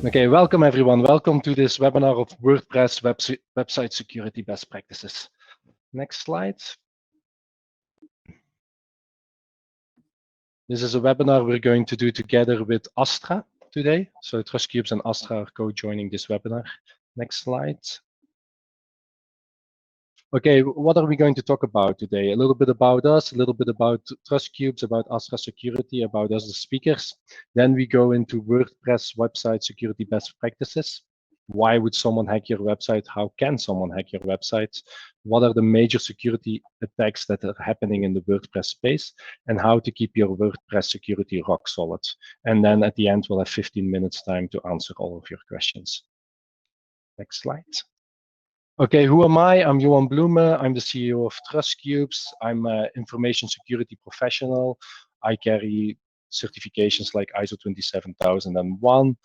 Okay, welcome everyone. Welcome to this webinar of WordPress website security best practices. Next slide. This is a webinar we're going to do together with Astra today. So TrustCubes and Astra are co-joining this webinar. Next slide. Okay, what are we going to talk about today? A little bit about us, a little bit about TrustCubes, about Astra Security, about us as speakers. Then we go into WordPress website security best practices. Why would someone hack your website? How can someone hack your website? What are the major security attacks that are happening in the WordPress space? And how to keep your WordPress security rock solid. And then at the end, we'll have 15 minutes time to answer all of your questions. Next slide. Okay, who am I? I'm Johan Bloemen. I'm the CEO of TrustCubes. I'm an information security professional. I carry certifications like ISO 27001.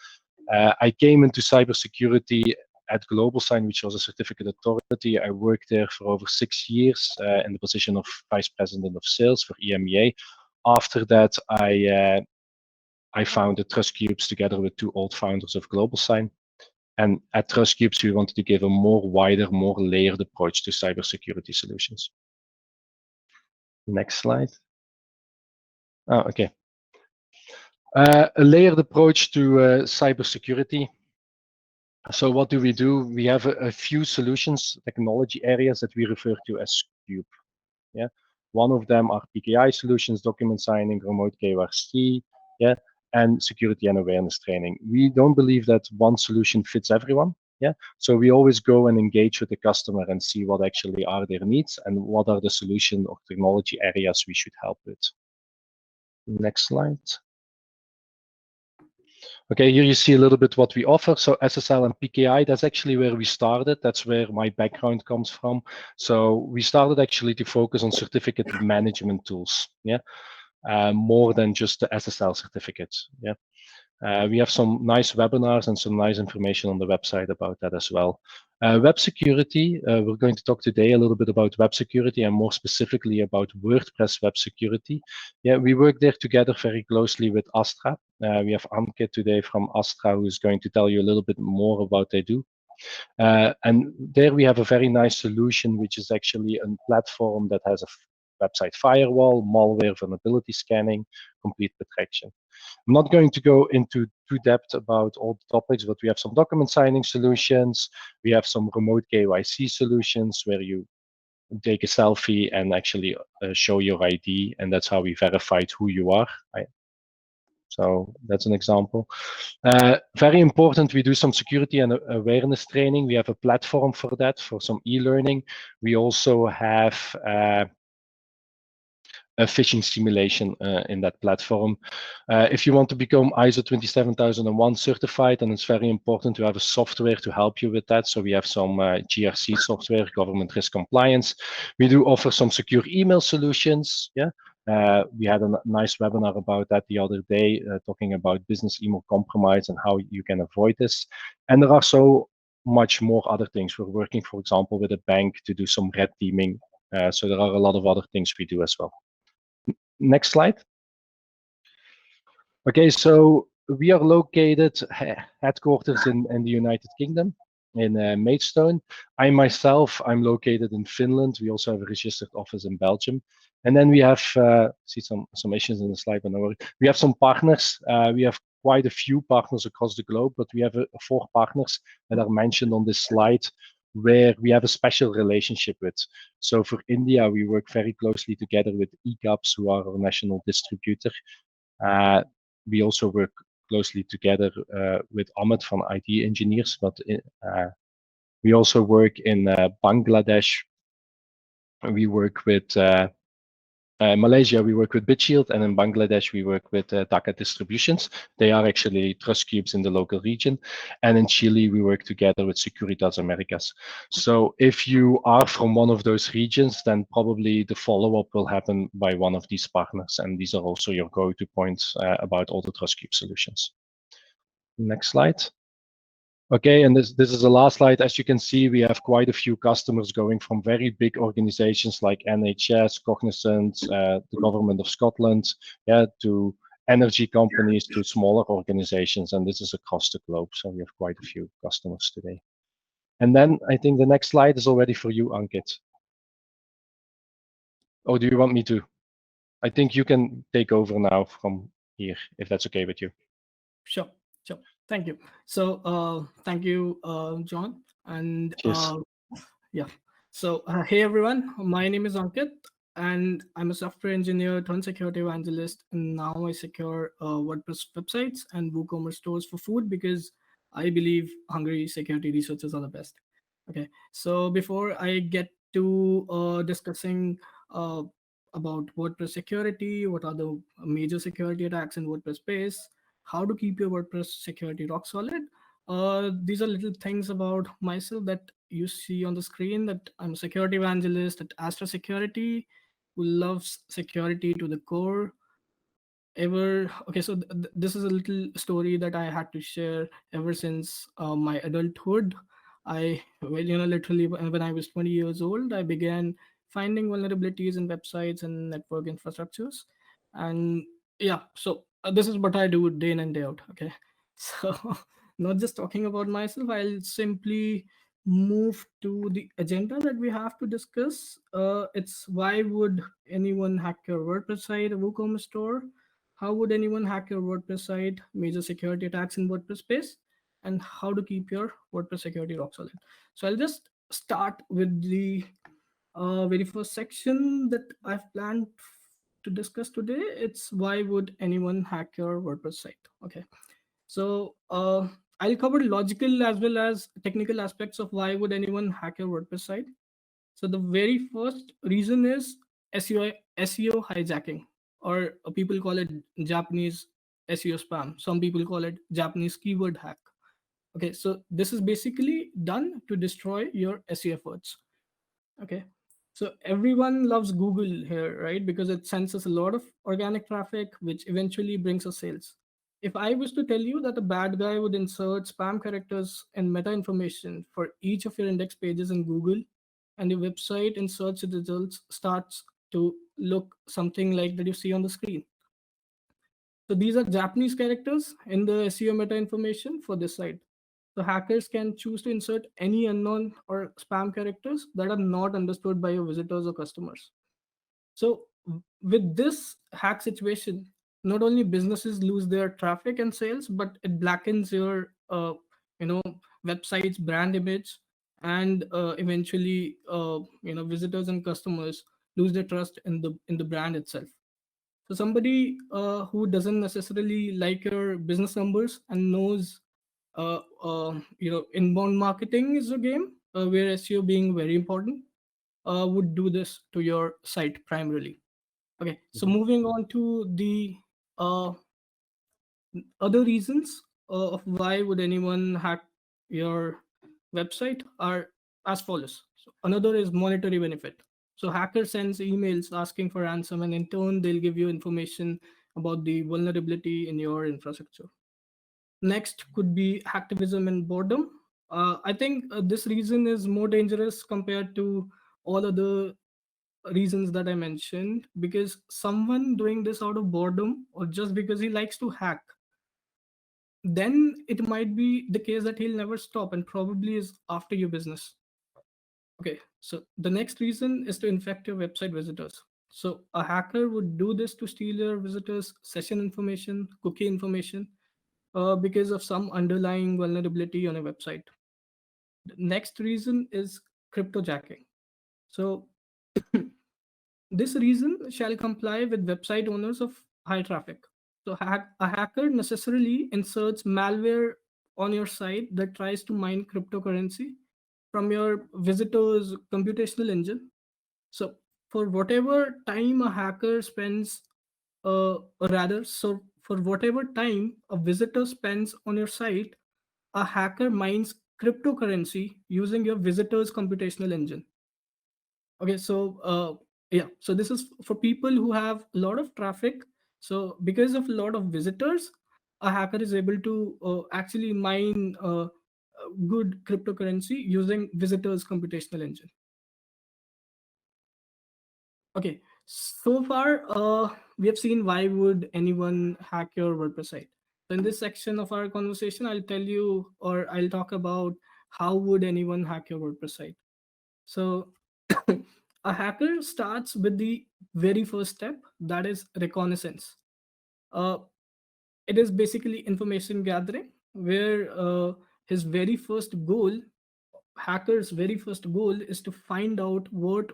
I came into cybersecurity at GlobalSign, which was a certificate authority. I worked there for over 6 years in the position of Vice President of Sales for EMEA. After that, I founded TrustCubes together with two old founders of GlobalSign. And at TrustCubes, we wanted to give a more wider, more layered approach to cybersecurity solutions. Next slide. Oh, okay. A layered approach to cybersecurity. So what do? We have a few solutions, technology areas that we refer to as Cube. Yeah, one of them are PKI solutions, document signing, remote KYC, yeah, and security and awareness training. We don't believe that one solution fits everyone. Yeah, so we always go and engage with the customer and see what actually are their needs and what are the solution or technology areas we should help with. Next slide. Okay, here you see a little bit what we offer. So SSL and PKI, that's actually where we started. That's where my background comes from. So we started actually to focus on certificate management tools, yeah, more than just the SSL certificates, yeah. We have some nice webinars and some nice information on the website about that as well. Web security, we're going to talk today a little bit about web security and more specifically about WordPress web security. Yeah, we work there together very closely with Astra. We have Ankit today from Astra who is going to tell you a little bit more about what they do. And there we have a very nice solution, which is actually a platform that has a website firewall, malware vulnerability scanning, complete protection. I'm not going to go into too depth about all the topics, but we have some document signing solutions. We have some remote KYC solutions where you take a selfie and actually show your ID, and that's how we verified who you are. So that's an example. Very important, we do some security and awareness training. We have a platform for that, for some e-learning. We also have a phishing simulation in that platform. If you want to become ISO 27001 certified, then it's very important to have a software to help you with that. So we have some GRC software, government risk compliance. We do offer some secure email solutions. Yeah, we had a nice webinar about that the other day, talking about business email compromise and how you can avoid this. And there are so much more other things. We're working, for example, with a bank to do some red teaming. So there are a lot of other things we do as well. Next slide. Okay, so we are located headquarters in the United Kingdom, in Maidstone. I'm located in Finland. We also have a registered office in Belgium. And then we have, see some issues in the slide, but no worry. We have some partners. We have quite a few partners across the globe, but we have 4 partners that are mentioned on this slide where we have a special relationship with. So for India, we work very closely together with ECAPS, who are our national distributor. We also work closely together with Ahmed from IT Engineers, but we also work in Bangladesh. We work with Malaysia, we work with BitShield, and in Bangladesh, we work with Dhaka Distributions. They are actually TrustCubes in the local region. And in Chile, we work together with Securitas Americas. So if you are from one of those regions, then probably the follow-up will happen by one of these partners. And these are also your go-to points about all the TrustCube solutions. Next slide. Okay, and this is the last slide. As you can see, we have quite a few customers going from very big organizations like NHS, Cognizant, the government of Scotland, yeah, to energy companies, to smaller organizations, and this is across the globe. So we have quite a few customers today. And then I think the next slide is already for you, Ankit. Oh, do you want me to? I think you can take over now from here, if that's okay with you. Sure, sure. Thank you. So, thank you, John. And Cheers. yeah. So, hey everyone, my name is Ankit, and I'm a software engineer turned security evangelist. And now I secure WordPress websites and WooCommerce stores for food because I believe hungry security researchers are the best. Okay. So, before I get to discussing uh, about WordPress security, what are the major security attacks in WordPress space, how to keep your WordPress security rock solid. These are little things about myself that you see on the screen, that I'm a security evangelist at Astra Security who loves security to the core. Okay, so this is a little story that I had to share ever since my adulthood. Literally when I was 20 years old, I began finding vulnerabilities in websites and network infrastructures. And yeah, so this is what I do day in and day out. Okay. So not just talking about myself, I'll simply move to the agenda that we have to discuss. It's why would anyone hack your WordPress site, a WooCommerce store? How would anyone hack your WordPress site? Major security attacks in WordPress space, and how to keep your WordPress security rock solid. So I'll just start with the very first section that I've planned to discuss today. It's why would anyone hack your WordPress site? Okay, so I'll cover logical as well as technical aspects of why would anyone hack your WordPress site. So the very first reason is SEO hijacking, or people call it Japanese SEO spam. Some people call it Japanese keyword hack. Okay, so this is basically done to destroy your SEO efforts. Okay, so everyone loves Google here, right? Because it sends us a lot of organic traffic, which eventually brings us sales. If I was to tell you that a bad guy would insert spam characters and meta information for each of your index pages in Google, and your website in search results starts to look something like that you see on the screen. So these are Japanese characters in the SEO meta information for this site. So hackers can choose to insert any unknown or spam characters that are not understood by your visitors or customers. So with this hack situation, not only businesses lose their traffic and sales, but it blackens your you know website's brand image, and eventually visitors and customers lose their trust in the brand itself. So somebody who doesn't necessarily like your business numbers and knows inbound marketing is a game where SEO being very important, would do this to your site primarily. Okay, so Mhm. moving on to the uh, other reasons of why would anyone hack your website are as follows. So another is monetary benefit. So hacker sends emails asking for ransom, and in turn they'll give you information about the vulnerability in your infrastructure. Next could be hacktivism and boredom. I think this reason is more dangerous compared to all other reasons that I mentioned, because someone doing this out of boredom or just because he likes to hack, then it might be the case that he'll never stop and probably is after your business. Okay, so the next reason is to infect your website visitors. So a hacker would do this to steal your visitors' session information, cookie information, because of some underlying vulnerability on a website. The next reason is cryptojacking. So this reason shall comply with website owners of high traffic. So a hacker necessarily inserts malware on your site that tries to mine cryptocurrency from your visitor's computational engine. So for whatever time a hacker spends, or rather, so for whatever time a visitor spends on your site, a hacker mines cryptocurrency using your visitor's computational engine. Okay, so yeah, so this is for people who have a lot of traffic. So because of a lot of visitors, a hacker is able to actually mine good cryptocurrency using visitors computational engine. Okay, so far we have seen why would anyone hack your WordPress site. So in this section of our conversation, I'll tell you, or I'll talk about how would anyone hack your WordPress site. So a hacker starts with the very first step, that is reconnaissance. Uh, it is basically information gathering, where his very first goal, hacker's very first goal, is to find out what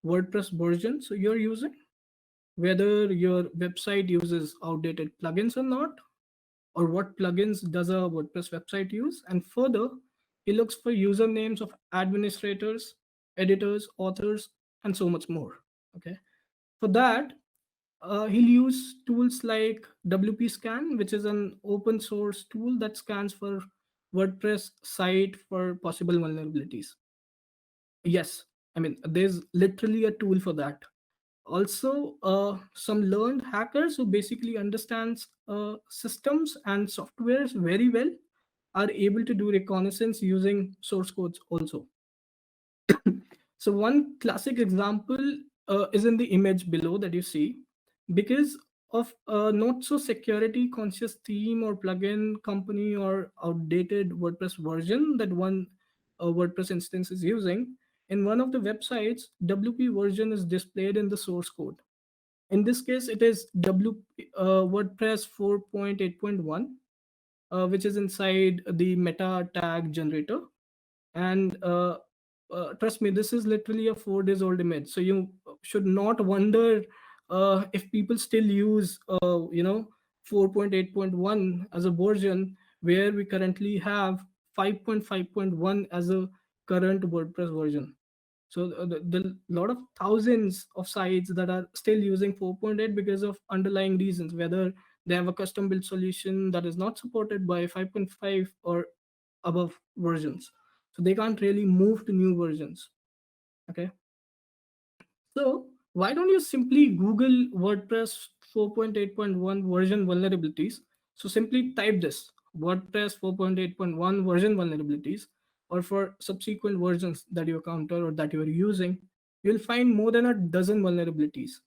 WordPress version so you're using, whether your website uses outdated plugins or not, or what plugins does a WordPress website use. And further, he looks for usernames of administrators, editors, authors, and so much more. Okay. For that, he'll use tools like WP Scan, which is an open source tool that scans for WordPress site for possible vulnerabilities. Yes, I mean, there's literally a tool for that. Also, some learned hackers who basically understands systems and softwares very well are able to do reconnaissance using source codes also. So one classic example is in the image below that you see. Because of a not so security conscious theme or plugin company or outdated WordPress version that one WordPress instance is using, in one of the websites, WP version is displayed in the source code. In this case, it is WordPress 4.8.1, which is inside the meta tag generator. And trust me, this is literally a 4 days old image. So you should not wonder if people still use, 4.8.1 as a version, where we currently have 5.5.1 as a current WordPress version. So the lot of thousands of sites that are still using 4.8 because of underlying reasons, whether they have a custom built solution that is not supported by 5.5 or above versions, so they can't really move to new versions. Okay, so why don't you simply Google WordPress 4.8.1 version vulnerabilities? So simply type this, WordPress 4.8.1 version vulnerabilities, or for subsequent versions that you encounter or that you are using, you'll find more than a dozen vulnerabilities.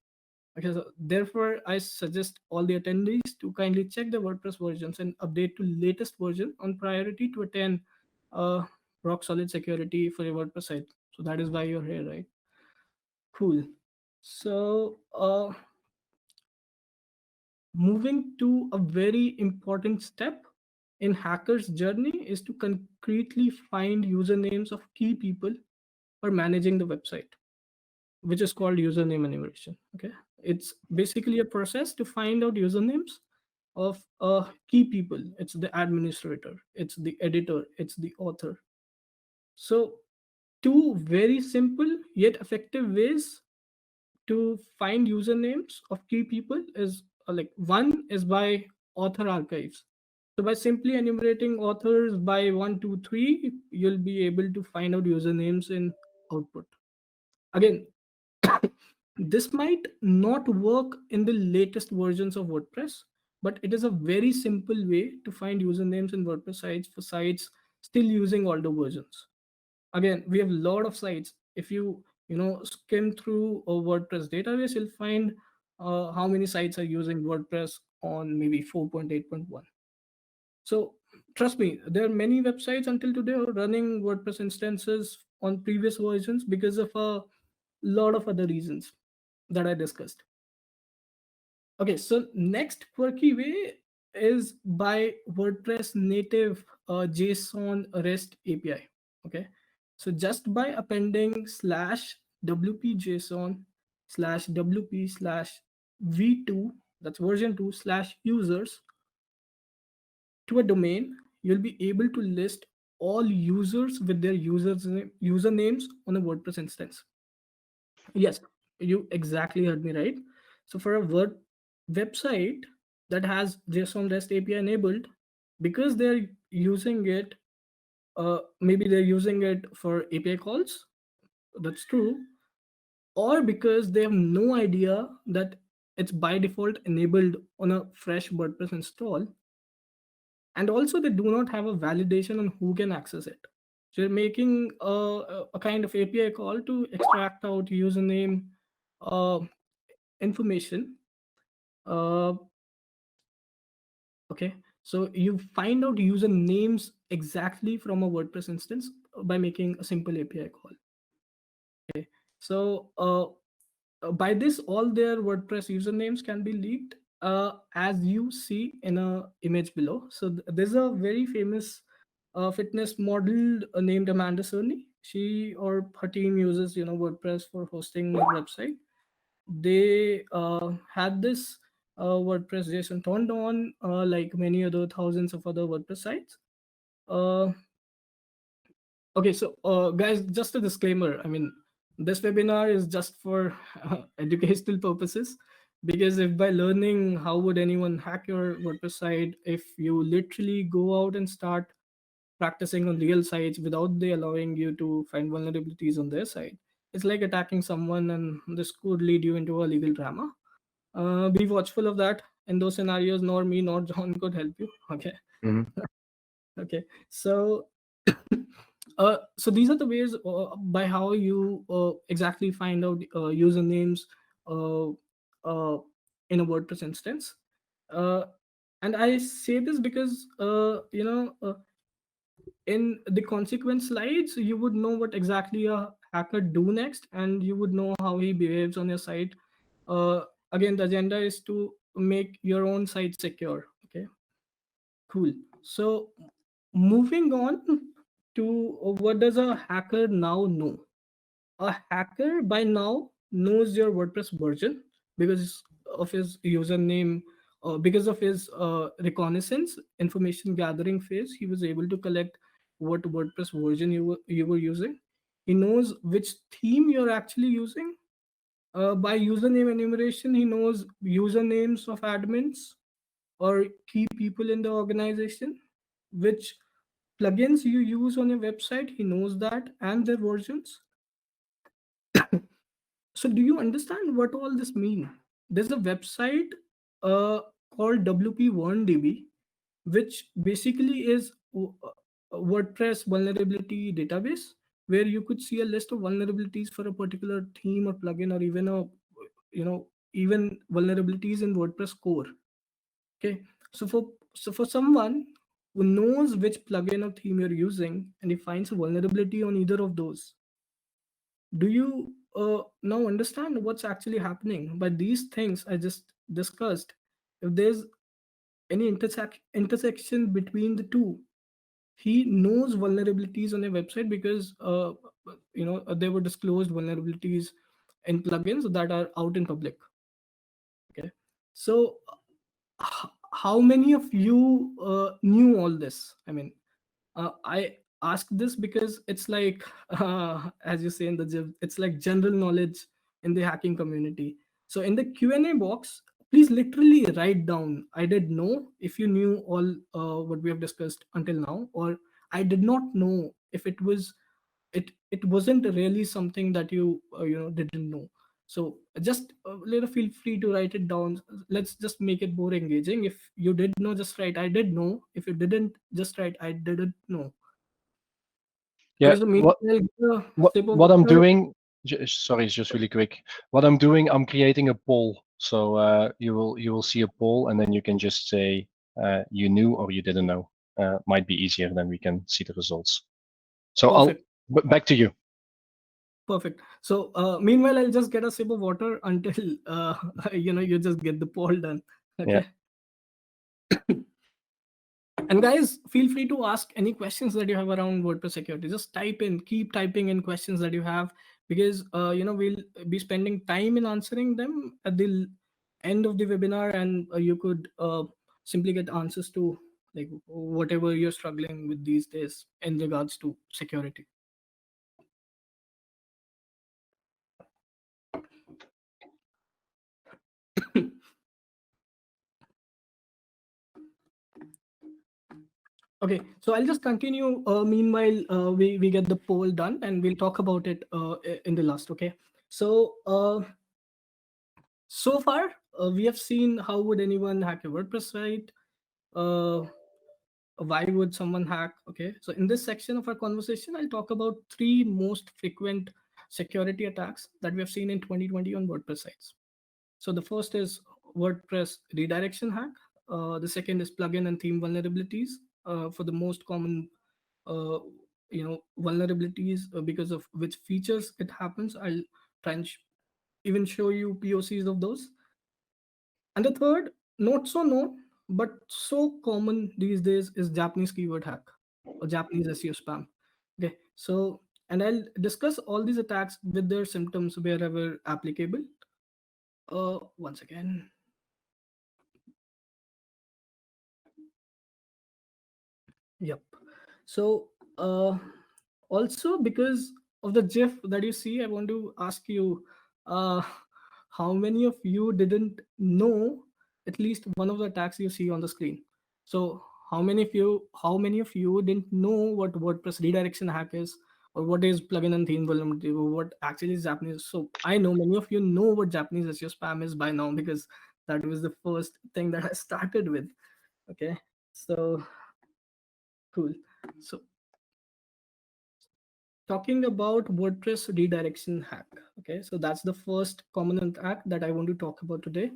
Okay, so therefore I suggest all the attendees to kindly check the WordPress versions and update to latest version on priority to attain uh, rock solid security for your WordPress site. So that is why you're here, right? Cool. So, moving to a very important step in hackers' journey is to concretely find usernames of key people for managing the website, which is called username enumeration. Okay, it's basically a process to find out usernames of key people. It's the administrator, it's the editor, it's the author. So, two very simple yet effective ways to find usernames of key people is like, one is by author archives. So by simply enumerating authors by 1, 2, 3, you'll be able to find out usernames in output. Again, this might not work in the latest versions of WordPress, but it is a very simple way to find usernames in WordPress sites for sites still using older versions. Again, we have a lot of sites. If you skim through a WordPress database, you'll find how many sites are using WordPress on maybe 4.8.1. So trust me, there are many websites until today are running WordPress instances on previous versions because of a lot of other reasons that I discussed. Okay, so next quirky way is by WordPress native JSON REST API. Okay, so just by appending slash WP JSON slash WP slash V2, that's version 2 slash users, to a domain, you'll be able to list all users with their usernames on a WordPress instance. Yes, you exactly heard me right. So for a Word website that has JSON REST API enabled, because they're using it, maybe they're using it for API calls, that's true, or because they have no idea that it's by default enabled on a fresh WordPress install, and also they do not have a validation on who can access it. So you're making a kind of API call to extract out username uh, information. Uh, okay, so you find out usernames exactly from a WordPress instance by making a simple API call. Okay, so by this, all their WordPress usernames can be leaked, as you see in a image below. So there's a very famous fitness model named Amanda Cerny. She or her team uses WordPress for hosting their website. They had this WordPress JSON turned on, like many other thousands of other WordPress sites. Uh, Okay, so guys, just a disclaimer. I mean, this webinar is just for educational purposes, because if by learning how would anyone hack your WordPress site, if you literally go out and start practicing on real sites without they allowing you to find vulnerabilities on their site, it's like attacking someone, and this could lead you into a legal drama. Be watchful of that. In those scenarios, nor me nor John could help you. Okay. Mhm. Okay, so so these are the ways by how you exactly find out usernames uh, uh, in a WordPress instance. uh, and I say this because in the consequence slides you would know what exactly a hacker do next, and you would know how he behaves on your site. uh, Again, the agenda is to make your own site secure. Okay, cool. So moving on to what does a hacker now know? A hacker by now knows your WordPress version because of his username, because of his reconnaissance information gathering phase. He was able to collect what WordPress version you were using. He knows which theme you're actually using. By username enumeration, he knows usernames of admins or key people in the organization, which plugins you use on your website. He knows that, and their versions. So do you understand what all this mean? There's a website uh, called WP1DB, which basically is a WordPress vulnerability database, where you could see a list of vulnerabilities for a particular theme or plugin, or even even vulnerabilities in WordPress core. Okay, so for someone who knows which plugin or theme you're using, and he finds a vulnerability on either of those, do you now understand what's actually happening by these things I just discussed? If there's any intersection between the two, he knows vulnerabilities on a website because there were disclosed vulnerabilities in plugins that are out in public. Okay, so how many of you knew all this? I mean, I ask this because it's like, as you say in the gym, it's like general knowledge in the hacking community. So in the Q&A box, please literally write down, I did know, if you knew all what we have discussed until now, or I did not know if it wasn't really something that you didn't know. So just feel free to write it down. Let's just make it more engaging. If you did know, just write I did know. If you didn't, just write I didn't know. Yeah. Okay, so maybe What I'll get a what sip of what I'm water. doing? Sorry, just really quick. What I'm doing, I'm creating a poll. So you will see a poll, and then you can just say you knew or you didn't know. Might be easier, then we can see the results. So Perfect. back to you. Perfect. So meanwhile, I'll just get a sip of water until you just get the poll done. Yeah. Okay. And guys, feel free to ask any questions that you have around WordPress security. Just keep typing in questions that you have, because we'll be spending time in answering them at the end of the webinar, and you could simply get answers to like whatever you're struggling with these days in regards to security. Okay, so I'll just continue. Meanwhile, we get the poll done, and we'll talk about it in the last. Okay, so far we have seen how would anyone hack a WordPress site. Uh, why would someone hack? Okay, so in this section of our conversation, I'll talk about three most frequent security attacks that we have seen in 2020 on WordPress sites. So the first is WordPress redirection hack. The second is plugin and theme vulnerabilities. For the most common, uh, vulnerabilities, because of which features it happens, I'll try and even show you POCs of those. And the third, not so known but so common these days, is Japanese keyword hack or Japanese SEO spam. Okay, so and I'll discuss all these attacks with their symptoms wherever applicable. Once again, yep. So also because of the GIF that you see, I want to ask you, uh, how many of you didn't know at least one of the attacks you see on the screen? So how many of you didn't know what WordPress redirection hack is, or what is plugin and theme vulnerability, or what actually is Japanese? So I know many of you know what Japanese SEO spam is by now, because that was the first thing that I started with. Okay, so cool. So talking about WordPress redirection hack. Okay, so that's the first common attack that I want to talk about today.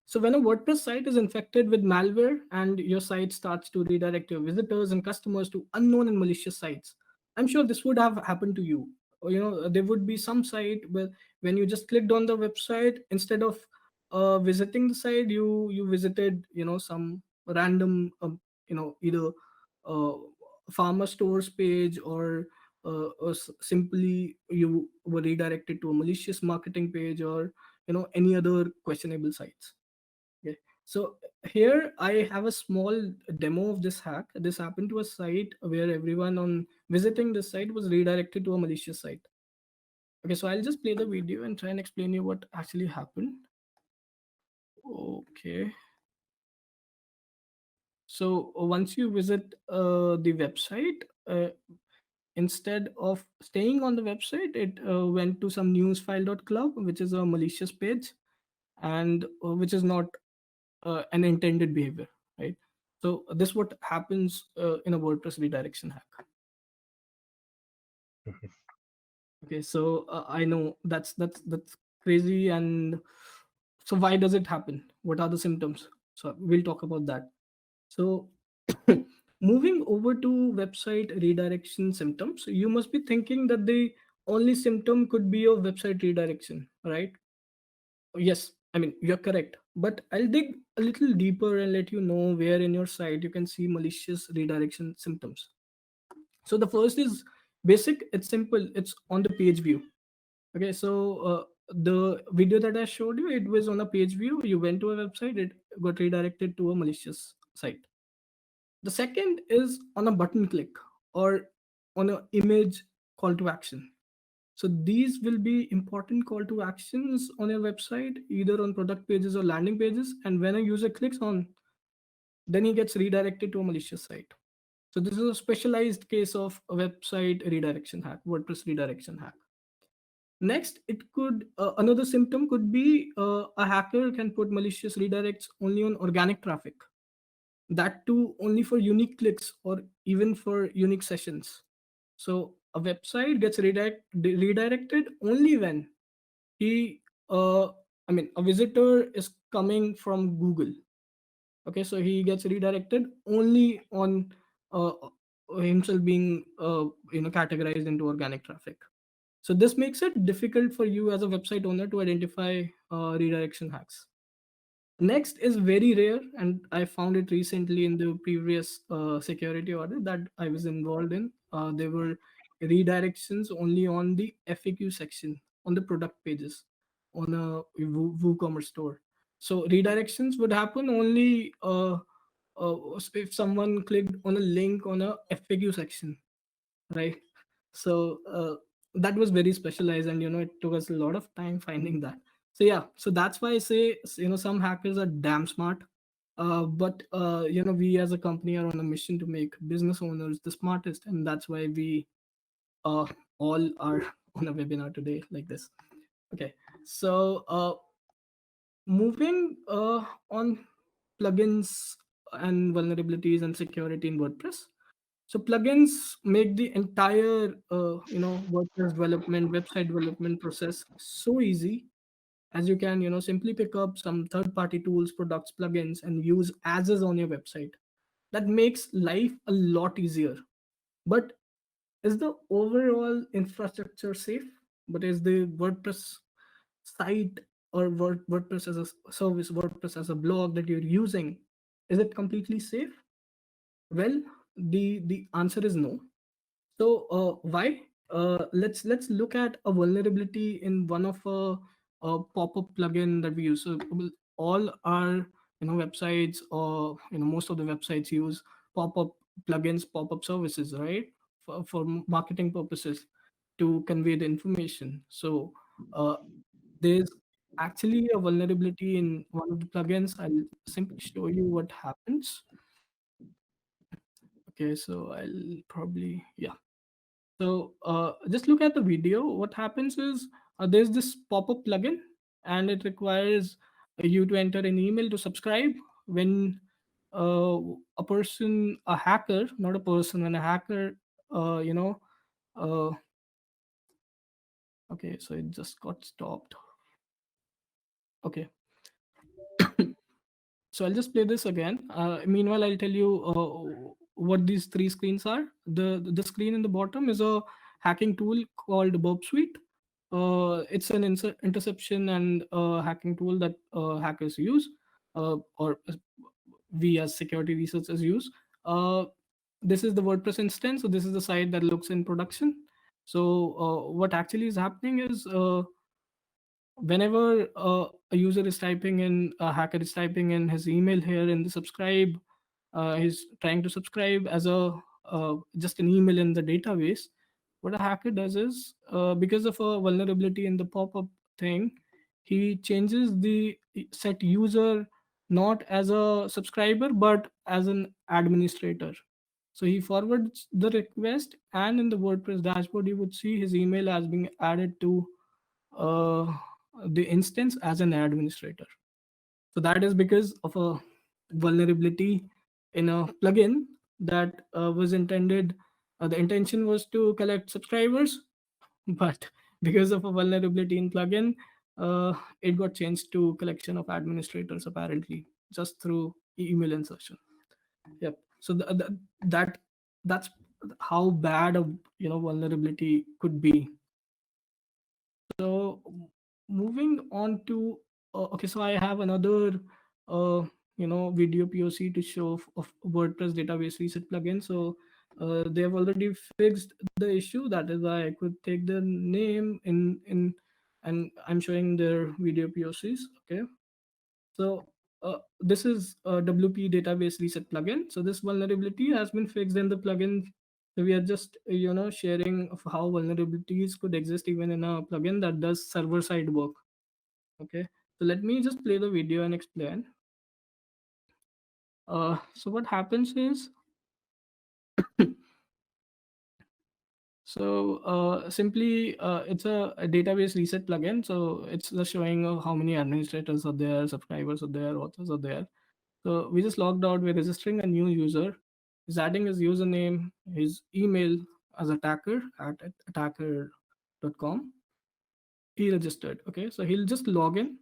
So when a WordPress site is infected with malware and your site starts to redirect your visitors and customers to unknown and malicious sites, I'm sure this would have happened to you. Or, there would be some site where when you just clicked on the website, instead of visiting the site, you visited some random either uh, farmer stores page, or simply you were redirected to a malicious marketing page, or any other questionable sites. Okay, so here I have a small demo of this hack. This happened to a site where everyone on visiting this site was redirected to a malicious site. Okay, so I'll just play the video and try and explain you what actually happened. Okay, so once you visit the website, instead of staying on the website, it went to some newsfile.club, which is a malicious page, and which is not an intended behavior, right? So this what happens in a WordPress redirection hack. Okay, so I know that's crazy, and so why does it happen? What are the symptoms? So we'll talk about that. So moving over to website redirection symptoms, you must be thinking that the only symptom could be of website redirection, right? Yes, I mean, you're correct. But I'll dig a little deeper and let you know where in your site you can see malicious redirection symptoms. So the first is basic, it's simple, it's on the page view. Okay, so the video that I showed you, it was on a page view. You went to a website, it got redirected to a malicious site. The second is on a button click or on an image call to action. So these will be important call to actions on your website, either on product pages or landing pages. And when a user clicks on, then he gets redirected to a malicious site. So this is a specialized case of a website redirection hack, WordPress redirection hack. Next, it could another symptom could be a hacker can put malicious redirects only on organic traffic. That too only for unique clicks or even for unique sessions. So a website gets redirected only when he I mean a visitor is coming from Google. Okay, so he gets redirected only on himself being categorized into organic traffic. So this makes it difficult for you as a website owner to identify redirection hacks. Next is very rare, and I found it recently in the previous security audit that I was involved in. There were redirections only on the FAQ section on the product pages on a WooCommerce store. So redirections would happen only if someone clicked on a link on a FAQ section, right? So that was very specialized, and it took us a lot of time finding that. So yeah, so that's why I say some hackers are damn smart, but we as a company are on a mission to make business owners the smartest, and that's why we uh, all are on a webinar today like this. Okay, so moving on plugins and vulnerabilities and security in WordPress. So plugins make the entire WordPress development, website development process so easy, as you can simply pick up some third-party tools, products, plugins, and use as is on your website. That makes life a lot easier. But is the overall infrastructure safe? But is the WordPress site or WordPress as a service, WordPress as a blog that you're using, is it completely safe? Well, the answer is no. So why? Let's look at a vulnerability in one of a pop-up plugin that we use. So all our websites, or most of the websites use pop-up plugins, pop-up services, right? For marketing purposes, to convey the information. So uh, there's actually a vulnerability in one of the plugins. I'll simply show you what happens. Okay, so I'll probably, yeah. So just look at the video. What happens is there's this pop-up plugin, and it requires you to enter an email to subscribe. When a person, a hacker, not a person, when a hacker, uh, you know, uh, okay, so it just got stopped. Okay, so I'll just play this again. Meanwhile, I'll tell you what these three screens are. The screen in the bottom is a hacking tool called Burp Suite. It's an interception and hacking tool that hackers use, or we as security researchers use. Uh, this is the WordPress instance. So this is the site that looks in production. So what actually is happening is whenever a user is typing in, a hacker is typing in his email here in the subscribe, he's trying to subscribe as a just an email in the database. What a hacker does is, because of a vulnerability in the pop-up thing, he changes the set user not as a subscriber but as an administrator. So he forwards the request, and in the WordPress dashboard you would see his email as being added to uh, the instance as an administrator. So that is because of a vulnerability in a plugin that was intended. The intention was to collect subscribers, but because of a vulnerability in plugin, it got changed to collection of administrators apparently, just through email insertion. Yep. So that that's how bad a vulnerability could be. So moving on to okay, so I have another uh, video POC to show of WordPress database reset plugin. So they have already fixed the issue. That is why I could take the name in and I'm showing their video POCs. Okay, so this is a WP database reset plugin. So this vulnerability has been fixed in the plugin. So we are just sharing of how vulnerabilities could exist even in a plugin that does server side work. Okay, so let me just play the video and explain. So what happens is, so simply it's a database reset plugin. So it's just showing how many administrators are there, subscribers are there, authors are there. So we just logged out. We're registering a new user. He's adding his username, his email as attacker at attacker.com. He registered. Okay, so he'll just log in.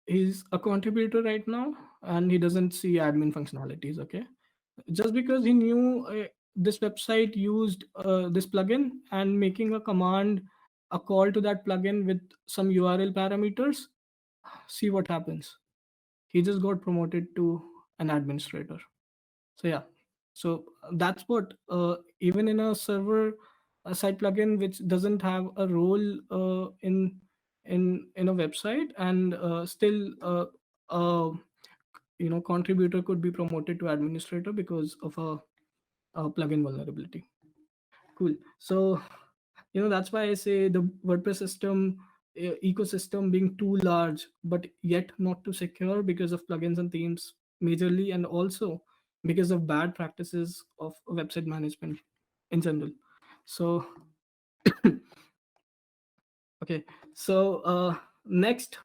He's a contributor right now, and he doesn't see admin functionalities. Okay, just because he knew this website used this plugin, and making a command, a call to that plugin with some URL parameters, see what happens. He just got promoted to an administrator. So yeah, so that's what even in a server side plugin which doesn't have a role in a website, and still uh, contributor could be promoted to administrator because of a plugin vulnerability. Cool. So that's why I say the WordPress system ecosystem being too large but yet not too secure because of plugins and themes majorly, and also because of bad practices of website management in general. So okay, so Next,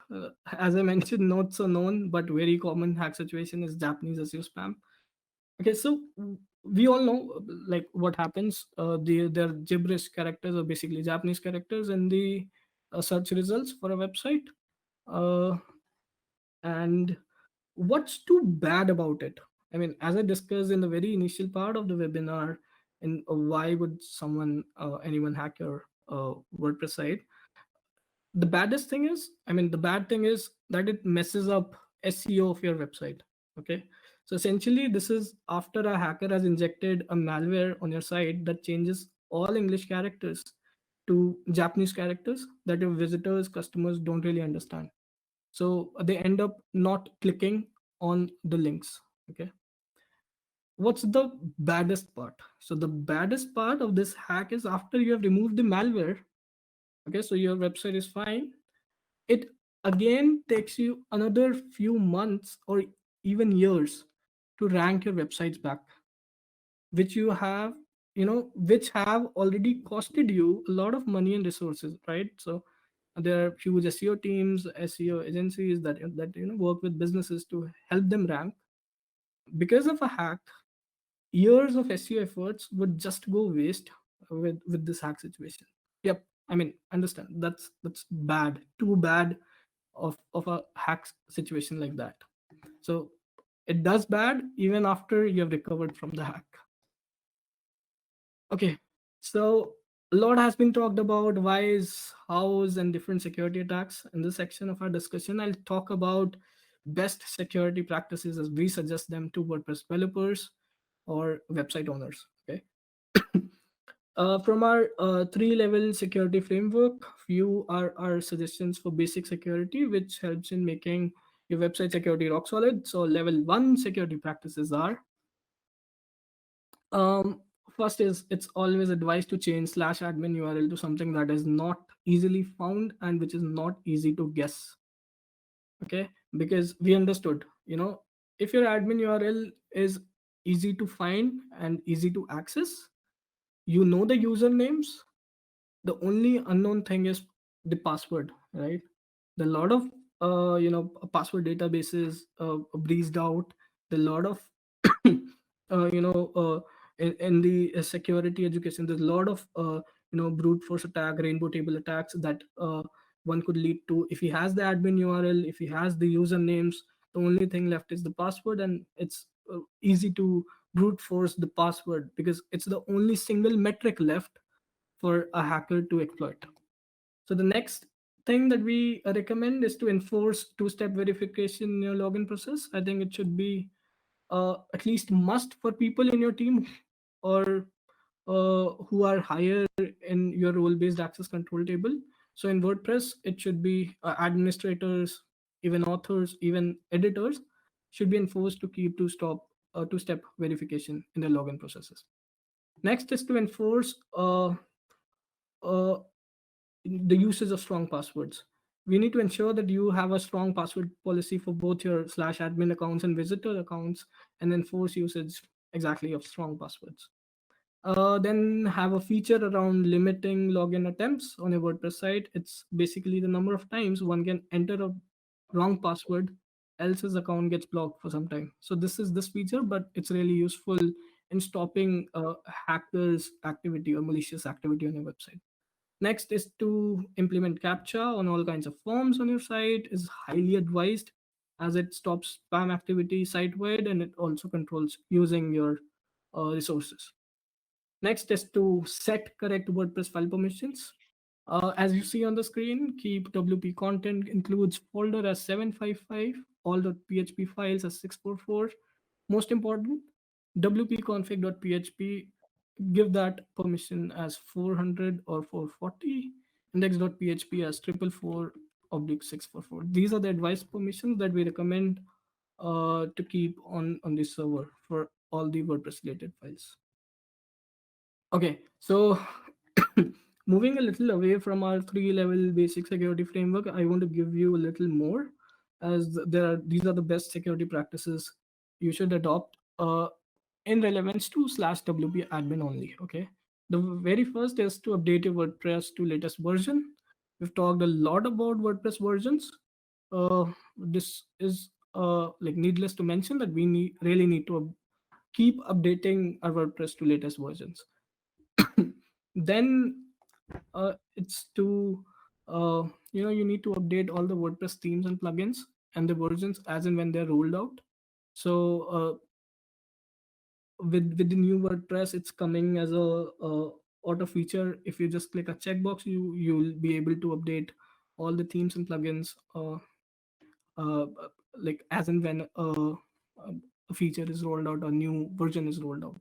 as I mentioned, not so known but very common hack situation is Japanese SEO spam. Okay, so we all know like what happens. Their gibberish characters are basically Japanese characters in the search results for a website. Uh, and what's too bad about it? I mean, as I discussed in the very initial part of the webinar, and why would anyone hack your WordPress site? The baddest thing is, I mean, the bad thing is that it messes up SEO of your website. Okay, so essentially this is after a hacker has injected a malware on your site that changes all English characters to Japanese characters that your visitors, customers don't really understand, so they end up not clicking on the links. Okay, what's the baddest part? So the baddest part of this hack is after you have removed the malware. Okay, so your website is fine, it again takes you another few months or even years to rank your websites back, which you have, which have already costed you a lot of money and resources, right? So there are huge SEO teams, SEO agencies that work with businesses to help them rank. Because of a hack, years of SEO efforts would just go waste with this hack situation. Yep, I mean, understand, that's bad, too bad of a hack situation like that. So it does bad even after you have recovered from the hack. Okay, so a lot has been talked about whys, hows, and different security attacks. In this section of our discussion, I'll talk about best security practices as we suggest them to WordPress developers or website owners. Okay. From our three-level security framework, few are our suggestions for basic security, which helps in making your website security rock solid. So level one security practices are, um, first is it's always advised to change /admin URL to something that is not easily found and which is not easy to guess. Okay, because we understood, if your admin URL is easy to find and easy to access, the usernames, the only unknown thing is the password, right? The lot of password databases breezed out, the lot of in the security education, there's a lot of brute force attack, rainbow table attacks that one could lead to. If he has the admin URL, if he has the usernames, the only thing left is the password, and it's easy to brute force the password because it's the only single metric left for a hacker to exploit. So the next thing that we recommend is to enforce two-step verification in your login process. I think it should be at least must for people in your team or who are higher in your role-based access control table. So in WordPress, it should be administrators, even authors, even editors should be enforced to keep two-step verification in their login processes. Next is to enforce uh, the usage of strong passwords. We need to ensure that you have a strong password policy for both your /admin accounts and visitor accounts and enforce usage exactly of strong passwords. Then have a feature around limiting login attempts on a WordPress site. It's basically the number of times one can enter a wrong password, else his account gets blocked for some time. So this is this feature, but it's really useful in stopping hackers' activity or malicious activity on your website. Next is to implement CAPTCHA on all kinds of forms on your site is highly advised as it stops spam activity site-wide and it also controls using your resources. Next is to set correct WordPress file permissions. As you see on the screen, keep WP content includes folder as 755, all .php files as 644. Most important, wp-config.php, give that permission as 400 or 440, index.php as 444/644. These are the advanced permissions that we recommend to keep on the server for all the WordPress related files. Okay, so moving a little away from our three-level basic security framework, I want to give you a little more, as these are the best security practices you should adopt in relevance to /WP admin only. Okay, the very first is to update your WordPress to latest version. we've talked a lot about WordPress versions. This is like needless to mention that we really need to keep updating our WordPress to latest versions. Then it's to you need to update all the WordPress themes and plugins and the versions as and when they're rolled out. So with the new WordPress, it's coming as a auto feature. If you just click a checkbox, you'll be able to update all the themes and plugins uh, like as and when a feature is rolled out, a new version is rolled out.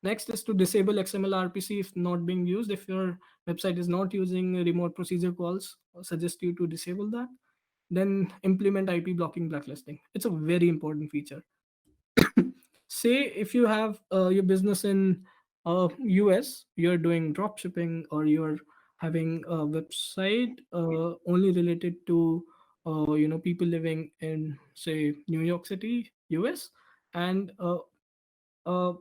Next is to disable XML RPC if not being used. If your website is not using remote procedure calls, I suggest you to disable that. Then implement IP blocking blacklisting. It's a very important feature. Say if you have your business in US, you're doing drop shipping, or you're having a website only related to people living in, say, New York City, US, and uh,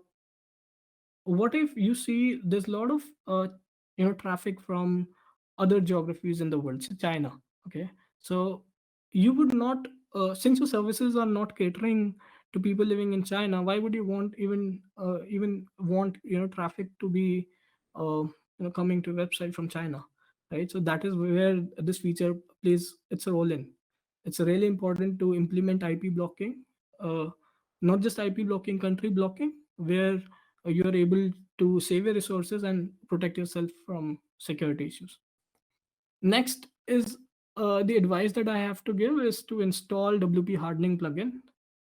what if you see there's a lot of traffic from other geographies in the world, so China. Okay, so you would not since your services are not catering to people living in China, why would you want even want traffic to be coming to a website from China, right? So that is where this feature plays its role in. It's really important to implement IP blocking, uh, not just IP blocking, country blocking, where you are able to save your resources and protect yourself from security issues. Next is the advice that I have to give is to install WP hardening plugin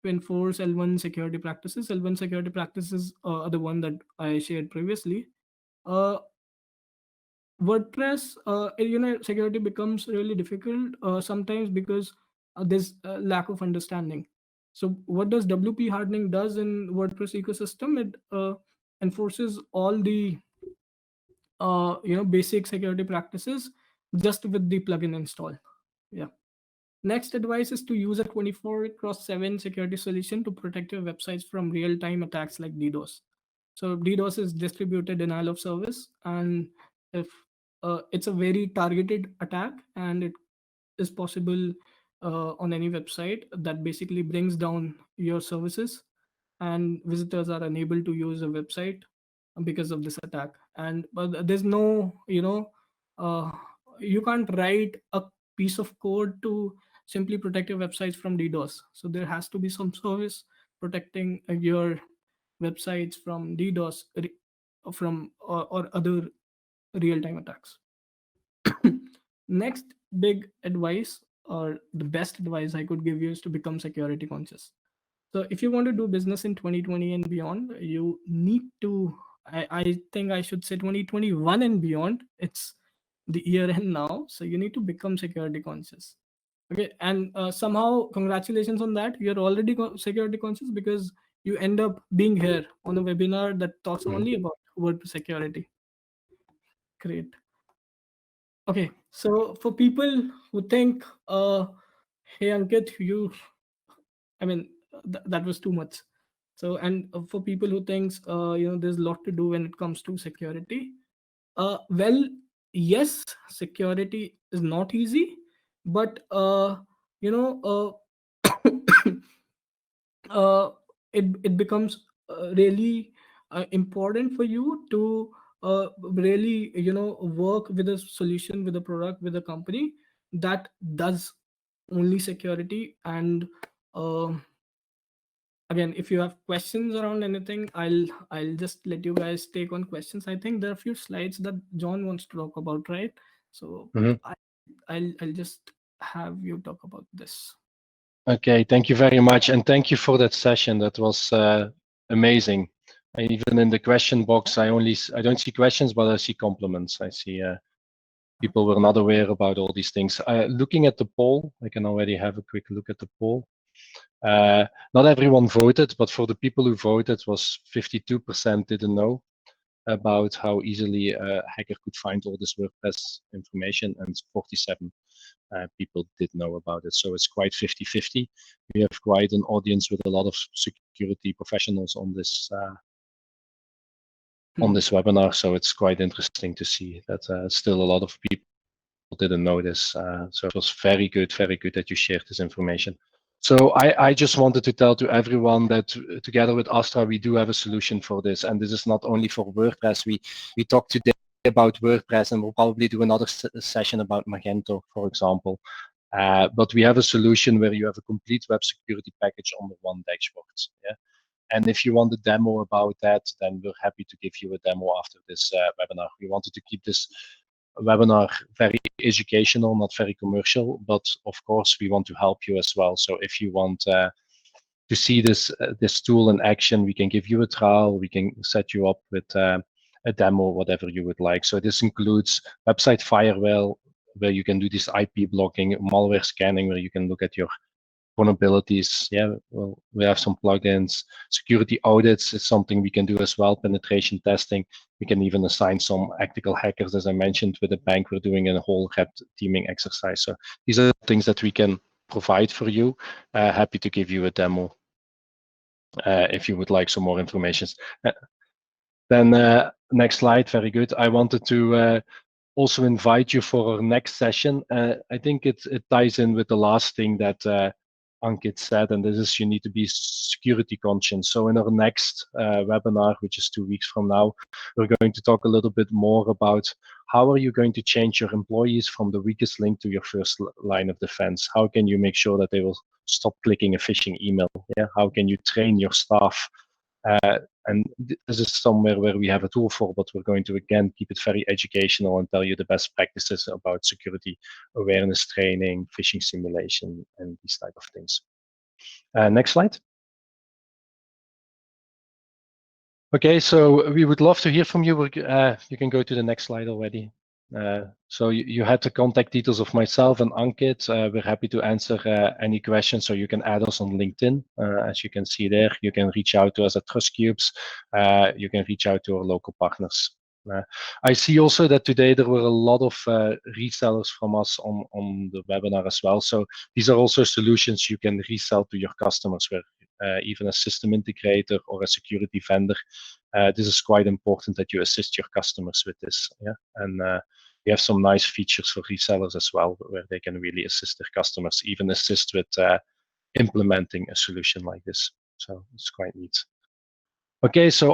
to enforce L1 security practices. L1 security practices are the one that I shared previously. Uh, WordPress, security becomes really difficult sometimes because there's a lack of understanding. So what does WP hardening does in WordPress ecosystem? It enforces all the basic security practices just with the plugin install. Yeah. Next advice is to use a 24/7 security solution to protect your websites from real-time attacks like DDoS. So DDoS is distributed denial of service, and if it's a very targeted attack, and it is possible on any website that basically brings down your services, and visitors are unable to use a website because of this attack. And but there's no uh, you can't write a piece of code to simply protect your websites from DDoS. So there has to be some service protecting your websites from DDoS, from or other real-time attacks. Next big advice, or the best advice I could give you, is to become security conscious. So if you want to do business in 2020 and beyond, you need to, I think I should say 2021 and beyond. It's the year end now. So you need to become security conscious. Okay. And somehow, congratulations on that. You're already security conscious because you end up being here on a webinar that talks only about WordPress security. Great. Okay. So for people who think, hey, Ankit, I mean, that was too much. So, and for people who thinks, there's a lot to do when it comes to security. Well, yes, security is not easy, but you know, uh, it becomes really important for you to really work with a solution, with a product, with a company that does only security. And again, if you have questions around anything, I'll just let you guys take on questions. I think there are a few slides that John wants to talk about, right? So Mhm. I'll just have you talk about this. Okay, thank you very much, and thank you for that session. That was amazing. And even in the question box, I don't see questions, but I see compliments. I see people were not aware about all these things. Looking at the poll, I can already have a quick look at the poll. Not everyone voted, but for the people who voted, was 52% didn't know about how easily a hacker could find all this WordPress information, and 47 people did know about it. So it's quite 50-50. We have quite an audience with a lot of security professionals on this webinar. So it's quite interesting to see that still a lot of people didn't know this. So it was very good that you shared this information. So I just wanted to tell to everyone that together with Astra, we do have a solution for this. And this is not only for WordPress. We talked today about WordPress, and we'll probably do another session about Magento, for example. But we have a solution where you have a complete web security package under one dashboard. Yeah. And if you want a demo about that, then we're happy to give you a demo after this webinar. We wanted to keep this webinar very educational, not very commercial, but of course we want to help you as well. So if you want to see this tool in action, we can give you a trial, we can set you up with a demo, whatever you would like. So this includes website firewall, where you can do this IP blocking, malware scanning, where you can look at your vulnerabilities. Yeah, well, we have some plugins. Security audits is something we can do as well. Penetration testing. We can even assign some ethical hackers, as I mentioned, with the bank. We're doing a whole red teaming exercise. So these are things that we can provide for you. Happy to give you a demo if you would like some more information. Then next slide. Very good. I wanted to also invite you for our next session. I think it ties in with the last thing that Ankit said, and this is you need to be security conscious. So in our next webinar, which is 2 weeks from now, we're going to talk a little bit more about how are you going to change your employees from the weakest link to your first line of defense? How can you make sure that they will stop clicking a phishing email? Yeah, how can you train your staff? And this is somewhere where we have a tool for, but we're going to again keep it very educational and tell you the best practices about security awareness training, phishing simulation, and these type of things. Next slide. Okay, so we would love to hear from you. You can go to the next slide already. So you had the contact details of myself and Ankit. We're happy to answer any questions, so you can add us on LinkedIn. As you can see there, you can reach out to us at TrustCubes. You can reach out to our local partners. I see also that today there were a lot of resellers from us on the webinar as well. So these are also solutions you can resell to your customers, where even a system integrator or a security vendor. This is quite important that you assist your customers with this. Yeah, and we have some nice features for resellers as well, where they can really assist their customers, even assist with implementing a solution like this. So it's quite neat. Okay, so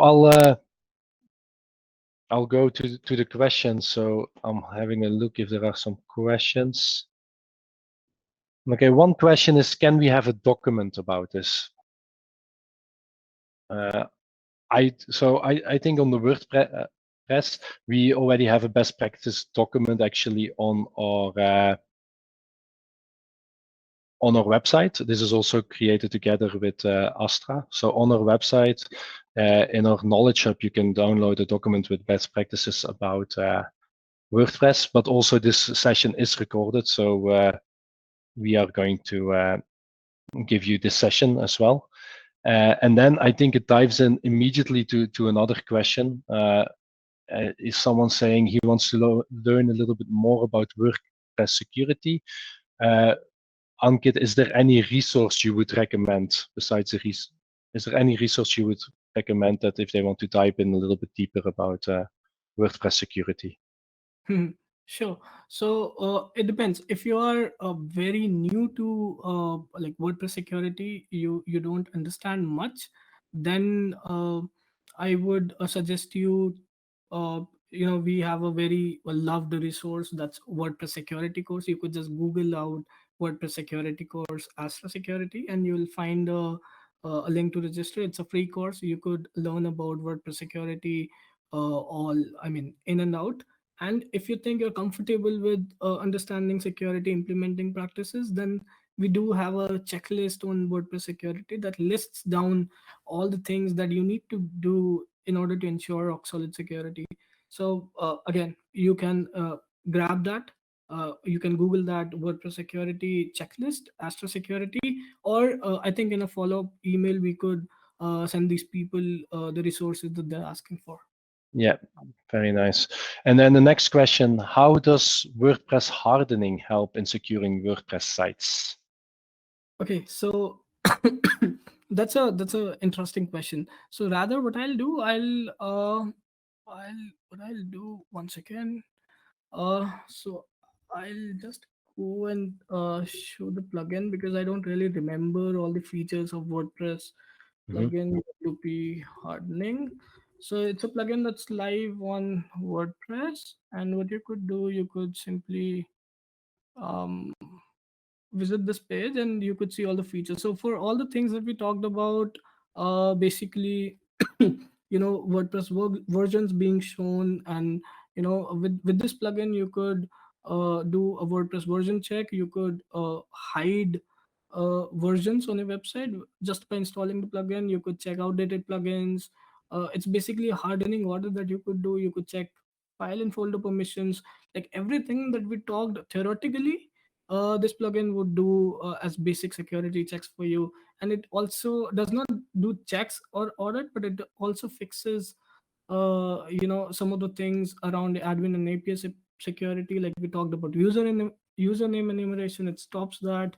I'll go to the questions. So I'm having a look if there are some questions. Okay, one question is, can we have a document about this? I think on the WordPress, we already have a best practice document actually on our website. This is also created together with Astra. So on our website, in our Knowledge Hub, you can download a document with best practices about WordPress, but also this session is recorded. So we are going to give you this session as well. And then I think it dives in immediately to another question. Is someone saying he wants to learn a little bit more about WordPress security? Ankit, is there any resource you would recommend besides the is there any resource you would recommend that if they want to dive in a little bit deeper about WordPress security? Sure. So it depends. If you are very new to like WordPress security, you don't understand much, then I would suggest you. We have a very loved resource, that's WordPress security course. You could just Google out WordPress security course, Astra security, and you will find a link to register. It's a free course. You could learn about WordPress security, in and out. And if you think you're comfortable with understanding security implementing practices, then we do have a checklist on WordPress security that lists down all the things that you need to do in order to ensure rock solid security. So again, you can grab that. You can Google that WordPress security checklist, Astra security, or I think in a follow-up email we could send these people the resources that they're asking for. Yeah, very nice. And then the next question, how does WordPress hardening help in securing WordPress sites? Okay, so that's a interesting question. So rather, what I'll do, what I'll do once again. So I'll just go and show the plugin because I don't really remember all the features of WordPress plugin WP hardening. So it's a plugin that's live on WordPress, and what you could do, you could simply um, visit this page and you could see all the features. So for all the things that we talked about, basically WordPress versions being shown, and with this plugin you could do a WordPress version check. You could hide versions on your website just by installing the plugin. You could check outdated plugins. It's basically a hardening order that you could do. You could check file and folder permissions, like everything that we talked theoretically. This plugin would do as basic security checks for you, and it also does not do checks or audit, but it also fixes some of the things around the admin and API security. Like we talked about username enumeration, it stops that.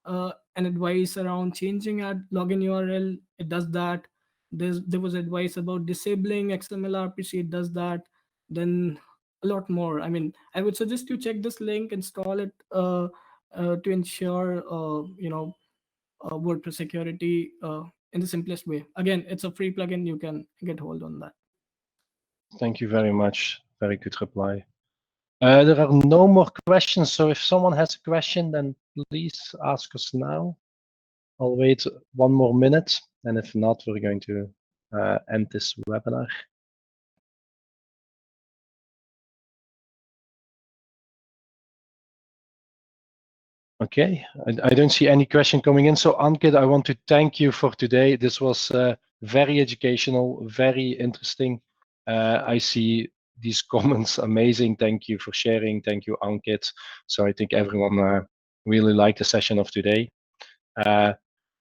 An advice around changing at login URL, it does that. There was advice about disabling XML RPC, it does that. Then a lot more. I mean, I would suggest you check this link, install it to ensure WordPress security in the simplest way. Again, it's a free plugin, you can get hold on that. Thank you very much. Very good reply. There are no more questions, so if someone has a question, then please ask us now. I'll wait 1 more minute, and if not, we're going to end this webinar. Okay, I don't see any question coming in. So Ankit, I want to thank you for today. This was very educational, very interesting. I see these comments amazing. Thank you for sharing. Thank you, Ankit. So I think everyone really liked the session of today.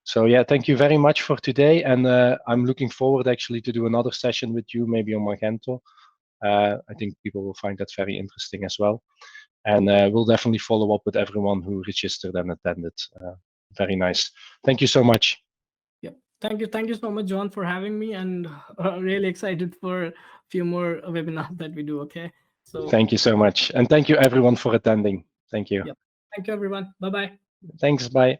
So yeah, thank you very much for today. And I'm looking forward actually to do another session with you, maybe on Magento. I think people will find that very interesting as well. And we'll definitely follow up with everyone who registered and attended. Very nice. Thank you so much. Yeah, thank you so much, John, for having me, and really excited for a few more webinars that we do. Okay, so thank you so much, and thank you everyone for attending. Thank you. Yeah, thank you everyone. Bye bye. Thanks. Bye.